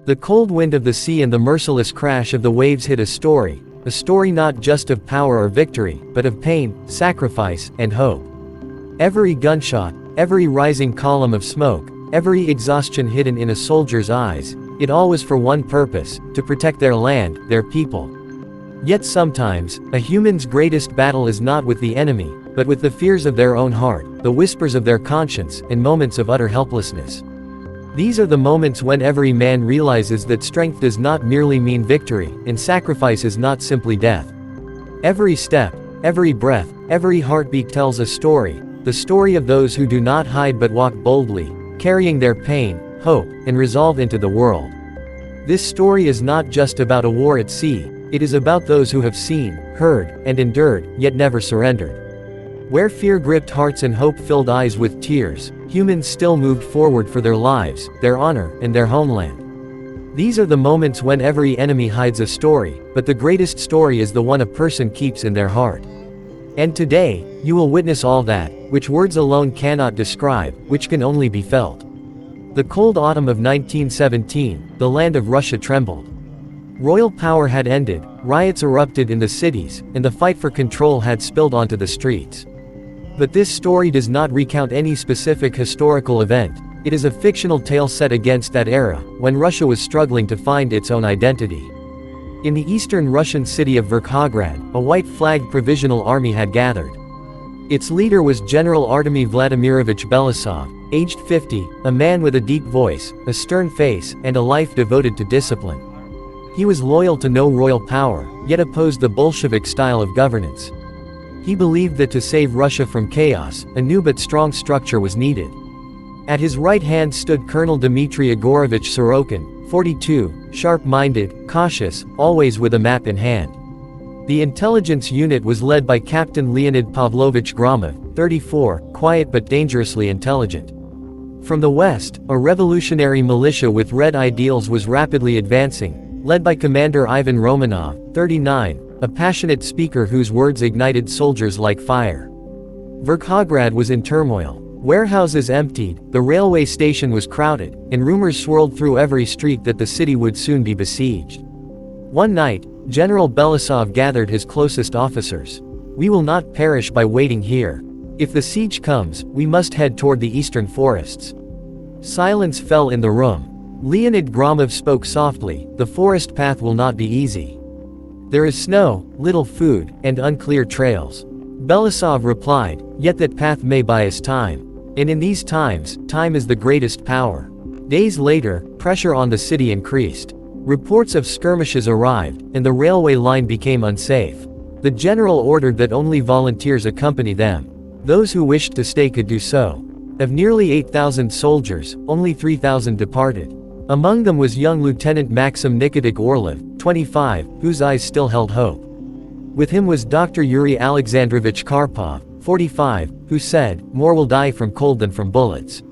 The cold wind of the sea and the merciless crash of the waves hit a story not just of power or victory, but of pain, sacrifice, and hope. Every gunshot, every rising column of smoke, every exhaustion hidden in a soldier's eyes, it all was for one purpose: to protect their land, their people. Yet sometimes, a human's greatest battle is not with the enemy, but with the fears of their own heart, the whispers of their conscience, and moments of utter helplessness. These are the moments when every man realizes that strength does not merely mean victory, and sacrifice is not simply death. Every step, every breath, every heartbeat tells a story, the story of those who do not hide but walk boldly, carrying their pain, hope, and resolve into the world. This story is not just about a war at sea, it is about those who have seen, heard, and endured, yet never surrendered. Where fear gripped hearts and hope filled eyes with tears, humans still moved forward for their lives, their honor, and their homeland. These are the moments when every enemy hides a story, but the greatest story is the one a person keeps in their heart. And today, you will witness all that, which words alone cannot describe, which can only be felt. The cold autumn of 1917, the land of Russia trembled. Royal power had ended, riots erupted in the cities, and the fight for control had spilled onto the streets. But this story does not recount any specific historical event, it is a fictional tale set against that era, when Russia was struggling to find its own identity. In the eastern Russian city of Verkhovgrad, a white-flagged provisional army had gathered. Its leader was General Artemy Vladimirovich Belousov, aged 50, a man with a deep voice, a stern face, and a life devoted to discipline. He was loyal to no royal power, yet opposed the Bolshevik style of governance. He believed that to save Russia from chaos, a new but strong structure was needed. At his right hand stood Colonel Dmitry Igorovich Sorokin, 42, sharp-minded, cautious, always with a map in hand. The intelligence unit was led by Captain Leonid Pavlovich Gromov, 34, quiet but dangerously intelligent. From the west, a revolutionary militia with red ideals was rapidly advancing, led by Commander Ivan Romanov, 39, a passionate speaker whose words ignited soldiers like fire. Verkhovgrad was in turmoil. Warehouses emptied, the railway station was crowded, and rumors swirled through every street that the city would soon be besieged. One night, General Belousov gathered his closest officers. "We will not perish by waiting here. If the siege comes, we must head toward the eastern forests." Silence fell in the room. Leonid Gromov spoke softly, "The forest path will not be easy. There is snow, little food, and unclear trails." Belousov replied, "Yet that path may buy us time. And in these times, time is the greatest power." Days later, pressure on the city increased. Reports of skirmishes arrived, and the railway line became unsafe. The general ordered that only volunteers accompany them. Those who wished to stay could do so. Of nearly 8,000 soldiers, only 3,000 departed. Among them was young Lieutenant Maxim Nikitich Orlov, 25, whose eyes still held hope. With him was Dr. Yuri Alexandrovich Karpov, 45, who said, "More will die from cold than from bullets."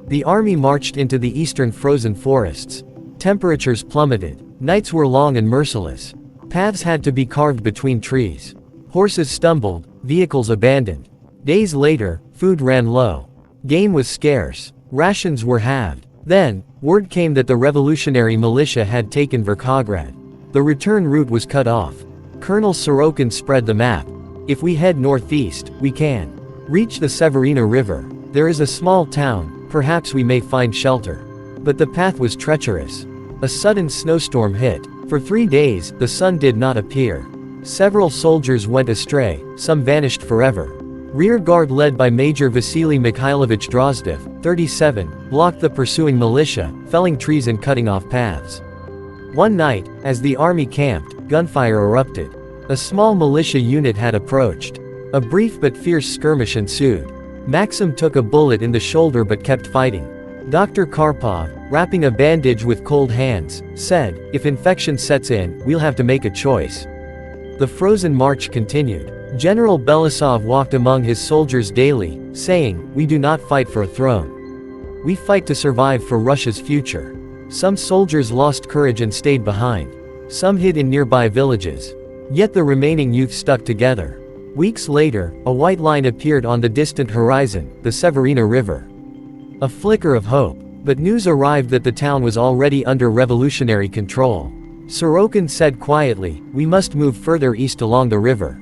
The army marched into the eastern frozen forests. Temperatures plummeted. Nights were long and merciless. Paths had to be carved between trees. Horses stumbled, vehicles abandoned. Days later, food ran low. Game was scarce. Rations were halved. Then, word came that the revolutionary militia had taken Verkhovgrad. The return route was cut off. Colonel Sorokin spread the map. "If we head northeast, we can reach the Severina River. There is a small town, perhaps we may find shelter." But the path was treacherous. A sudden snowstorm hit. For 3 days, the sun did not appear. Several soldiers went astray, some vanished forever. Rear guard led by Major Vasily Mikhailovich Drozdov, 37, blocked the pursuing militia, felling trees and cutting off paths. One night, as the army camped, gunfire erupted. A small militia unit had approached. A brief but fierce skirmish ensued. Maxim took a bullet in the shoulder but kept fighting. Dr. Karpov, wrapping a bandage with cold hands, said, "If infection sets in, we'll have to make a choice." The frozen march continued. General Belousov walked among his soldiers daily, saying, "We do not fight for a throne. We fight to survive for Russia's future." Some soldiers lost courage and stayed behind. Some hid in nearby villages. Yet the remaining youth stuck together. Weeks later, a white line appeared on the distant horizon, the Severina River. A flicker of hope. But news arrived that the town was already under revolutionary control. Sorokin said quietly, "We must move further east along the river."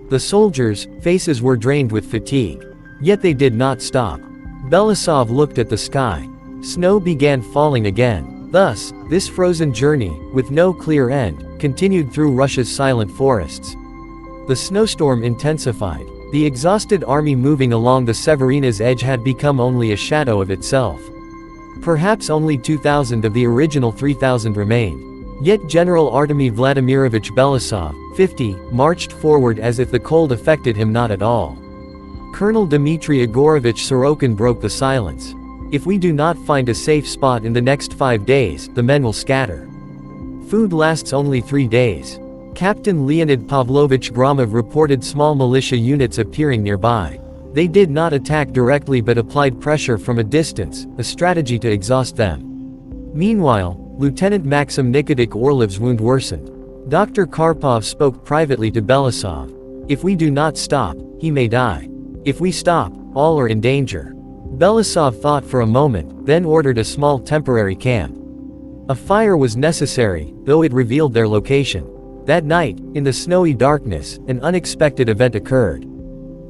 The soldiers' faces were drained with fatigue. Yet they did not stop. Belisov looked at the sky. Snow began falling again. Thus, this frozen journey, with no clear end, continued through Russia's silent forests. The snowstorm intensified. The exhausted army moving along the Severina's edge had become only a shadow of itself. Perhaps only 2,000 of the original 3,000 remained. Yet General Artemy Vladimirovich Belisov, 50, marched forward as if the cold affected him not at all. Colonel Dmitry Igorovich Sorokin broke the silence. "If we do not find a safe spot in the next 5 days, the men will scatter. Food lasts only 3 days." Captain Leonid Pavlovich Gromov reported small militia units appearing nearby. They did not attack directly but applied pressure from a distance, a strategy to exhaust them. Meanwhile, Lieutenant Maxim Nikodic Orlov's wound worsened. Dr. Karpov spoke privately to Belisov. "If we do not stop, he may die. If we stop, all are in danger." Belisov thought for a moment, then ordered a small temporary camp. A fire was necessary, though it revealed their location. That night, in the snowy darkness, an unexpected event occurred.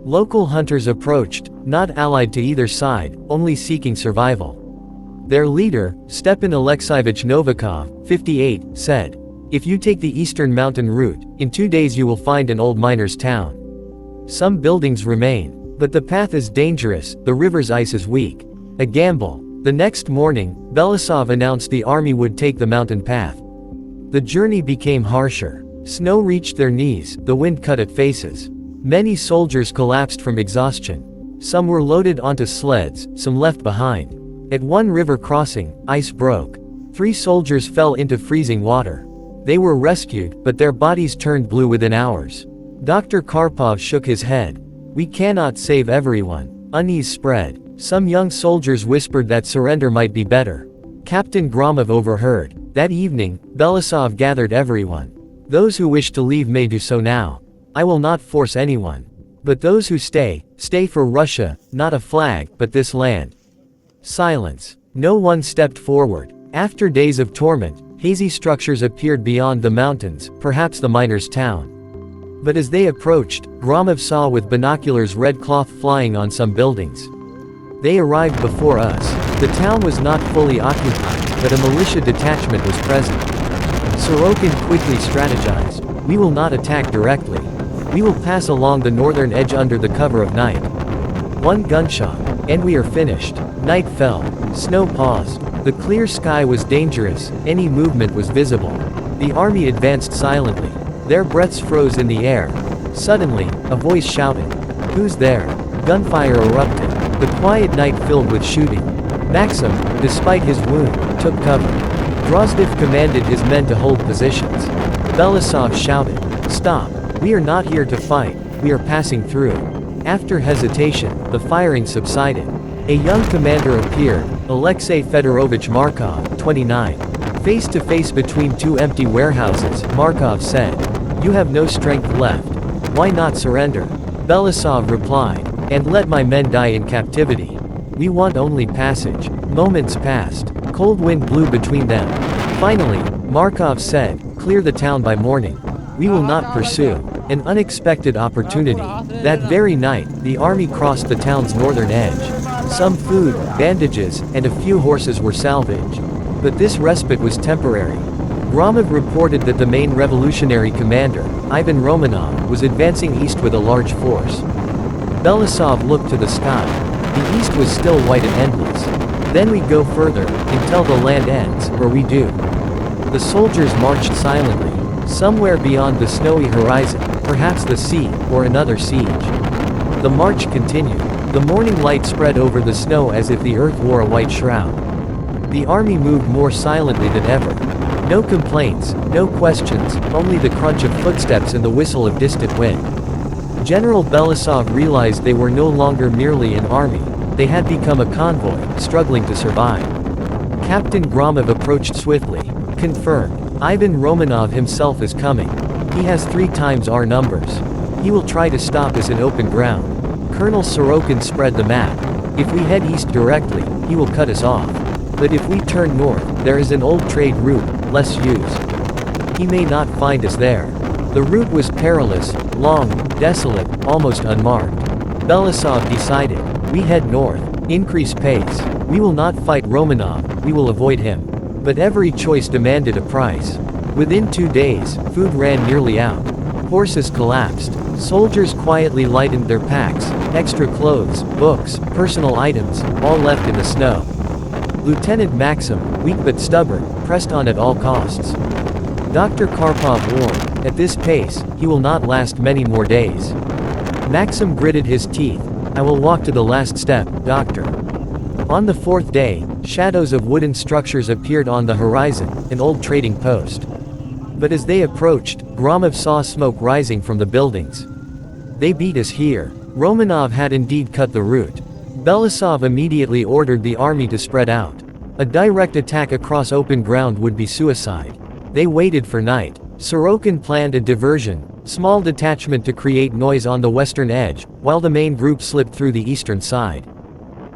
Local hunters approached, not allied to either side, only seeking survival. Their leader, Stepan Alexeyevich Novikov, 58, said, "If you take the eastern mountain route, in 2 days you will find an old miner's town. Some buildings remain. But the path is dangerous, the river's ice is weak. A gamble." The next morning, Belisov announced the army would take the mountain path. The journey became harsher. Snow reached their knees, the wind cut at faces. Many soldiers collapsed from exhaustion. Some were loaded onto sleds, some left behind. At one river crossing, ice broke. 3 soldiers fell into freezing water. They were rescued, but their bodies turned blue within hours. Dr. Karpov shook his head. "We cannot save everyone." Unease spread. Some young soldiers whispered that surrender might be better. Captain Gromov overheard. That evening, Belisov gathered everyone. "Those who wish to leave may do so now. I will not force anyone. But those who stay, stay for Russia, not a flag, but this land." Silence. No one stepped forward. After days of torment, hazy structures appeared beyond the mountains, perhaps the miners' town. But as they approached, Gromov saw with binoculars red cloth flying on some buildings. They arrived before us. The town was not fully occupied, but a militia detachment was present. Sorokin quickly strategized. "We will not attack directly. We will pass along the northern edge under the cover of night. One gunshot, and we are finished." Night fell. Snow paused. The clear sky was dangerous, any movement was visible. The army advanced silently. Their breaths froze in the air. Suddenly, a voice shouted, "Who's there?" Gunfire erupted. The quiet night filled with shooting. Maxim, despite his wound, took cover. Drozdev commanded his men to hold positions. Belisov shouted, "Stop! We are not here to fight, we are passing through." After hesitation, the firing subsided. A young commander appeared, Alexei Fedorovich Markov, 29. Face to face between 2 empty warehouses, Markov said, "You have no strength left. Why not surrender?" Belisov replied, "And let my men die in captivity. We want only passage." Moments passed. Cold wind blew between them. Finally, Markov said, "Clear the town by morning. We will not pursue." An unexpected opportunity. That very night, the army crossed the town's northern edge. Some food, bandages, and a few horses were salvaged. But this respite was temporary. Gromov reported that the main revolutionary commander, Ivan Romanov, was advancing east with a large force. Belisov looked to the sky. The east was still white and endless. "Then we go further, until the land ends, or we do." The soldiers marched silently. Somewhere beyond the snowy horizon, perhaps the sea, or another siege. The march continued. The morning light spread over the snow as if the earth wore a white shroud. The army moved more silently than ever. No complaints, no questions, only the crunch of footsteps and the whistle of distant wind. General Belisov realized they were no longer merely an army, they had become a convoy, struggling to survive. Captain Gromov approached swiftly. "Confirmed. Ivan Romanov himself is coming. He has 3 times our numbers. He will try to stop us in open ground." Colonel Sorokin spread the map. "If we head east directly, he will cut us off. But if we turn north, there is an old trade route, less used. He may not find us there. The route was perilous, long, desolate, almost unmarked. Belisov decided. We head north. Increase pace. We will not fight Romanov, we will avoid him. But every choice demanded a price. Within 2 days, food ran nearly out. Horses collapsed. Soldiers quietly lightened their packs. Extra clothes, books, personal items, all left in the snow. Lieutenant Maxim, weak but stubborn, pressed on at all costs. Dr. Karpov warned, at this pace, he will not last many more days. Maxim gritted his teeth. I will walk to the last step, doctor. On the 4th day, shadows of wooden structures appeared on the horizon, an old trading post. But as they approached, Gromov saw smoke rising from the buildings. They beat us here. Romanov had indeed cut the route. Belisov immediately ordered the army to spread out. A direct attack across open ground would be suicide. They waited for night. Sorokin planned a diversion, small detachment to create noise on the western edge, while the main group slipped through the eastern side.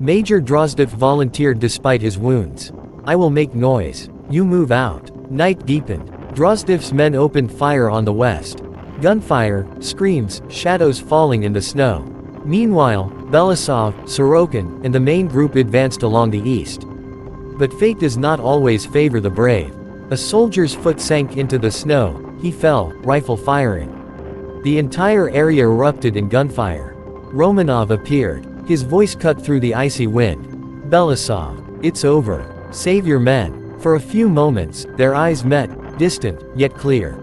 Major Drozdov volunteered despite his wounds. I will make noise. You move out. Night deepened. Drozdov's men opened fire on the west. Gunfire, screams, shadows falling in the snow. Meanwhile, Belisov, Sorokin, and the main group advanced along the east. But fate does not always favor the brave. A soldier's foot sank into the snow. He fell, rifle firing. The entire area erupted in gunfire. Romanov appeared. His voice cut through the icy wind. Belisov, it's over. Save your men. For a few moments, their eyes met, distant, yet clear.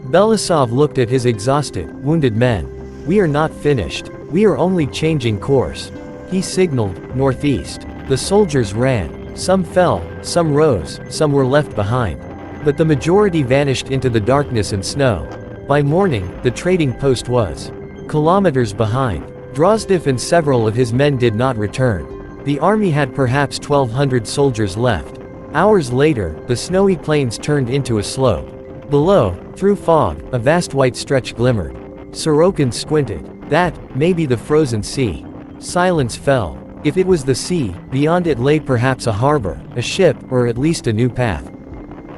Belisov looked at his exhausted, wounded men. We are not finished. We are only changing course. He signaled, northeast. The soldiers ran. Some fell, some rose, some were left behind. But the majority vanished into the darkness and snow. By morning, the trading post was kilometers behind. Drozdov and several of his men did not return. The army had perhaps 1,200 soldiers left. Hours later, the snowy plains turned into a slope. Below, through fog, a vast white stretch glimmered. Sorokin squinted. That, may be the frozen sea. Silence fell. If it was the sea, beyond it lay perhaps a harbor, a ship, or at least a new path.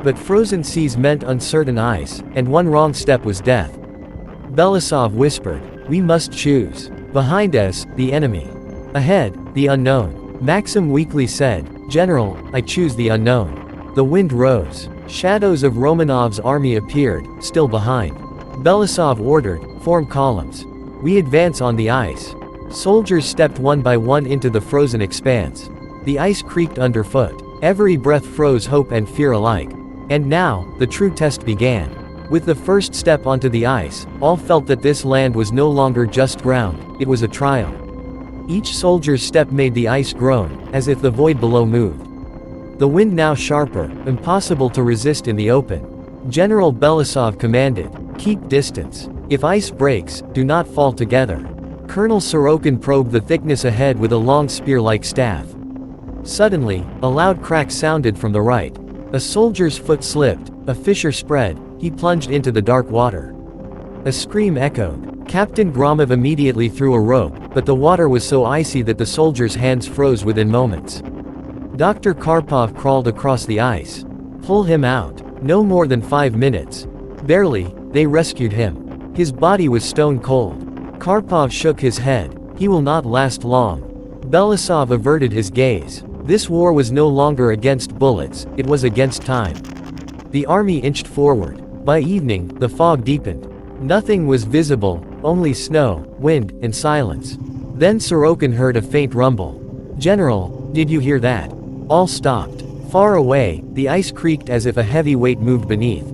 But frozen seas meant uncertain ice, and one wrong step was death. Belisov whispered, we must choose. Behind us, the enemy. Ahead, the unknown. Maxim weakly said, General, I choose the unknown. The wind rose. Shadows of Romanov's army appeared, still behind. Belisov ordered, form columns. We advance on the ice. Soldiers stepped one by one into the frozen expanse. The ice creaked underfoot. Every breath froze hope and fear alike. And now, the true test began. With the first step onto the ice, all felt that this land was no longer just ground, it was a trial. Each soldier's step made the ice groan, as if the void below moved. The wind now sharper, impossible to resist in the open. General Belisov commanded, keep distance. If ice breaks, do not fall together. Colonel Sorokin probed the thickness ahead with a long spear-like staff. Suddenly, a loud crack sounded from the right. A soldier's foot slipped, a fissure spread, he plunged into the dark water. A scream echoed. Captain Gromov immediately threw a rope, but the water was so icy that the soldier's hands froze within moments. Dr. Karpov crawled across the ice. Pull him out. No more than 5 minutes. Barely, they rescued him. His body was stone cold. Karpov shook his head. He will not last long. Belisov averted his gaze. This war was no longer against bullets, it was against time. The army inched forward. By evening, the fog deepened. Nothing was visible, only snow, wind, and silence. Then Sorokin heard a faint rumble. General, did you hear that? All stopped. Far away, the ice creaked as if a heavy weight moved beneath.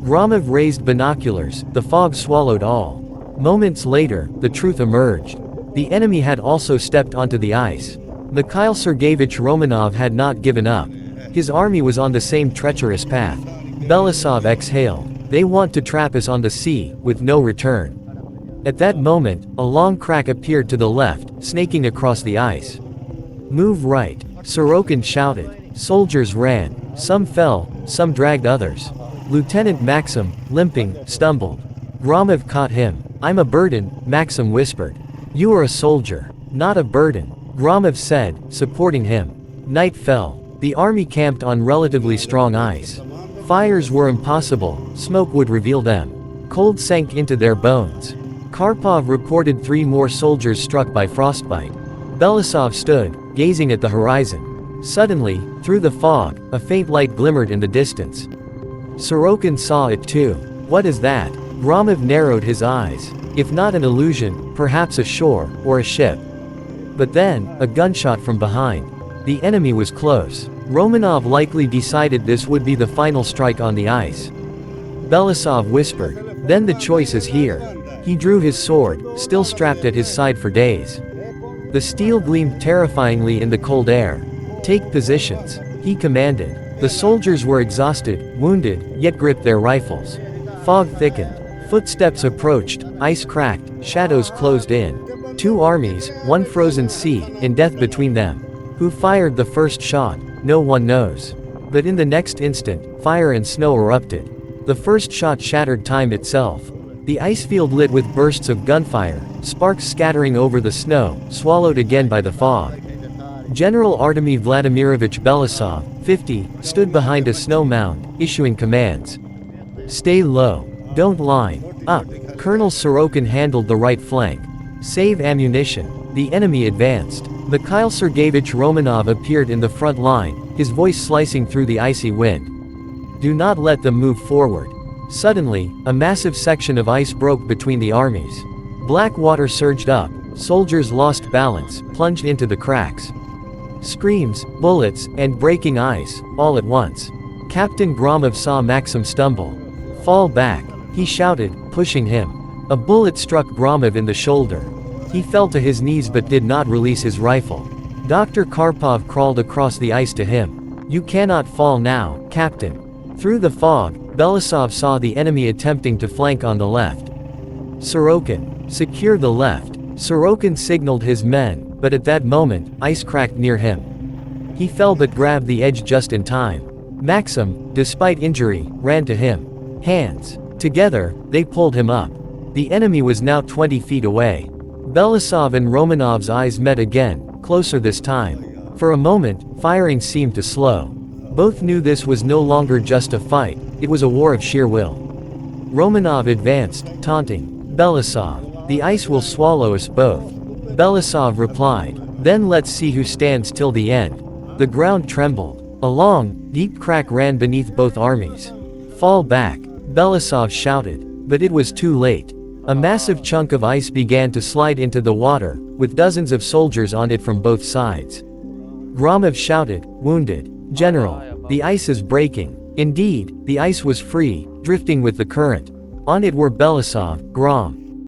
Gromov raised binoculars, the fog swallowed all. Moments later, the truth emerged. The enemy had also stepped onto the ice. Mikhail Sergeyevich Romanov had not given up. His army was on the same treacherous path. Belisov exhaled. They want to trap us on the sea, with no return. At that moment, a long crack appeared to the left, snaking across the ice. Move right, Sorokin shouted. Soldiers ran. Some fell, some dragged others. Lieutenant Maxim, limping, stumbled. Gromov caught him. I'm a burden, Maxim whispered. You are a soldier, not a burden, Gromov said, supporting him. Night fell. The army camped on relatively strong ice. Fires were impossible, smoke would reveal them. Cold sank into their bones. Karpov reported 3 more soldiers struck by frostbite. Belousov stood, gazing at the horizon. Suddenly, through the fog, a faint light glimmered in the distance. Sorokin saw it too. What is that? Gromov narrowed his eyes. If not an illusion, perhaps a shore, or a ship. But then, a gunshot from behind. The enemy was close. Romanov likely decided this would be the final strike on the ice. Belousov whispered, "Then the choice is here." He drew his sword, still strapped at his side for days. The steel gleamed terrifyingly in the cold air. "Take positions," he commanded. The soldiers were exhausted, wounded, yet gripped their rifles. Fog thickened. Footsteps approached, ice cracked, shadows closed in. 2 armies, one frozen sea, in death between them. Who fired the first shot? No one knows. But in the next instant, fire and snow erupted. The first shot shattered time itself. The ice field lit with bursts of gunfire, sparks scattering over the snow, swallowed again by the fog. General Artemy Vladimirovich Belousov, 50, stood behind a snow mound, issuing commands. "Stay low. Don't line up." Colonel Sorokin handled the right flank. "Save ammunition." The enemy advanced. Mikhail Sergeyevich Romanov appeared in the front line, his voice slicing through the icy wind. "Do not let them move forward." Suddenly, a massive section of ice broke between the armies. Black water surged up, soldiers lost balance, plunged into the cracks. Screams, bullets, and breaking ice, all at once. Captain Gromov saw Maxim stumble. "Fall back," he shouted, pushing him. A bullet struck Gromov in the shoulder. He fell to his knees but did not release his rifle. Dr. Karpov crawled across the ice to him. "You cannot fall now, Captain." Through the fog, Belousov saw the enemy attempting to flank on the left. "Sorokin, secure the left." Sorokin signaled his men, but at that moment, ice cracked near him. He fell but grabbed the edge just in time. Maxim, despite injury, ran to him. Hands. Together, they pulled him up. The enemy was now 20 feet away. Belousov and Romanov's eyes met again, closer this time. For a moment, firing seemed to slow. Both knew this was no longer just a fight, it was a war of sheer will. Romanov advanced, taunting. "Belousov, the ice will swallow us both." Belousov replied, "Then let's see who stands till the end." The ground trembled. A long, deep crack ran beneath both armies. "Fall back," Belousov shouted, but it was too late. A massive chunk of ice began to slide into the water, with dozens of soldiers on it from both sides. Gromov shouted, wounded. "General, the ice is breaking." Indeed, the ice was free, drifting with the current. On it were Belousov, Grom,